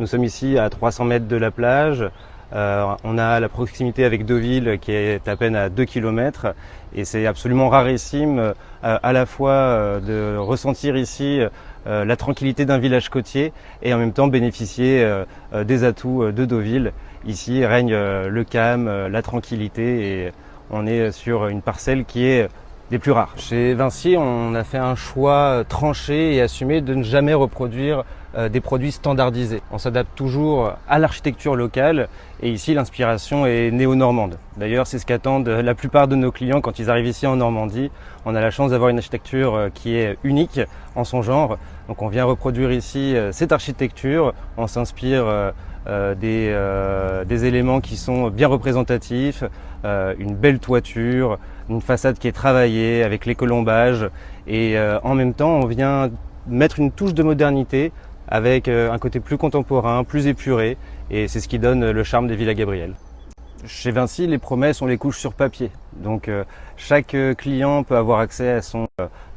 Nous sommes ici à 300 mètres de la plage. On a la proximité avec Deauville qui est à peine à 2 km et c'est absolument rarissime à la fois de ressentir ici la tranquillité d'un village côtier et en même temps bénéficier des atouts de Deauville. Ici règne le calme, la tranquillité et on est sur une parcelle qui est des plus rares. Chez Vinci, on a fait un choix tranché et assumé de ne jamais reproduire des produits standardisés. On s'adapte toujours à l'architecture locale et ici l'inspiration est néo-normande. D'ailleurs, c'est ce qu'attendent la plupart de nos clients quand ils arrivent ici en Normandie. On a la chance d'avoir une architecture qui est unique en son genre. Donc on vient reproduire ici cette architecture, on s'inspire des éléments qui sont bien représentatifs, une belle toiture, une façade qui est travaillée avec les colombages et en même temps on vient mettre une touche de modernité avec un côté plus contemporain, plus épuré et c'est ce qui donne le charme des Villas Gabriel. Chez Vinci, les promesses, on les couche sur papier. Donc chaque client peut avoir accès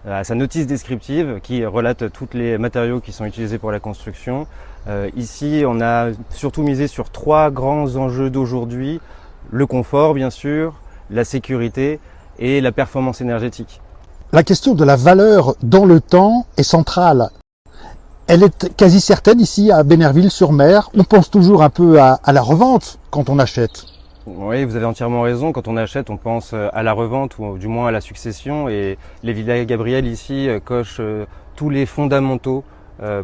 à sa notice descriptive qui relate tous les matériaux qui sont utilisés pour la construction. Ici, on a surtout misé sur 3 grands enjeux d'aujourd'hui. Le confort, bien sûr, la sécurité et la performance énergétique. La question de la valeur dans le temps est centrale. Elle est quasi certaine ici à Bénerville-sur-Mer. On pense toujours un peu à la revente quand on achète. Oui, vous avez entièrement raison. Quand on achète, on pense à la revente ou du moins à la succession. Et les Villas Gabriel ici cochent tous les fondamentaux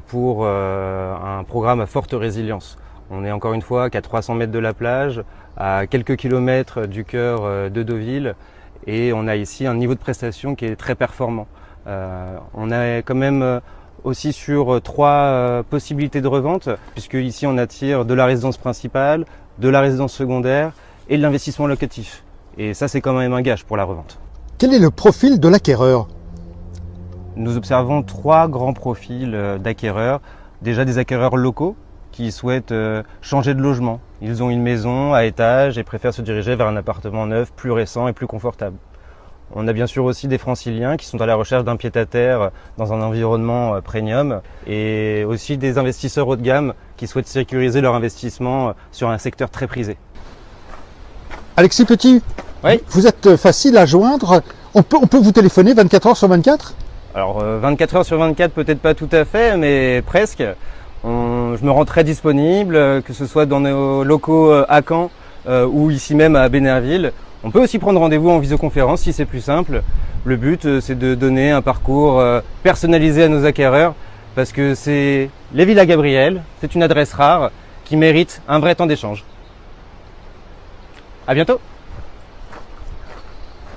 pour un programme à forte résilience. On est encore une fois qu'à 300 mètres de la plage, à quelques kilomètres du cœur de Deauville. Et on a ici un niveau de prestation qui est très performant. On est quand même aussi sur 3 possibilités de revente, puisque ici on attire de la résidence principale, de la résidence secondaire et de l'investissement locatif. Et ça, c'est quand même un gage pour la revente. Quel est le profil de l'acquéreur? Nous observons 3 grands profils d'acquéreurs. Déjà des acquéreurs locaux qui souhaitent changer de logement. Ils ont une maison à étage et préfèrent se diriger vers un appartement neuf, plus récent et plus confortable. On a bien sûr aussi des franciliens qui sont à la recherche d'un pied-à-terre dans un environnement premium et aussi des investisseurs haut de gamme qui souhaitent sécuriser leur investissement sur un secteur très prisé. Alexis Petit, oui. Vous êtes facile à joindre. On peut vous téléphoner 24 heures sur 24? Alors 24 heures sur 24, peut-être pas tout à fait, mais presque. Je me rends très disponible, que ce soit dans nos locaux à Caen ou ici même à Bénerville. On peut aussi prendre rendez-vous en visioconférence si c'est plus simple. Le but, c'est de donner un parcours personnalisé à nos acquéreurs parce que c'est les Villas Gabriel, c'est une adresse rare qui mérite un vrai temps d'échange. À bientôt!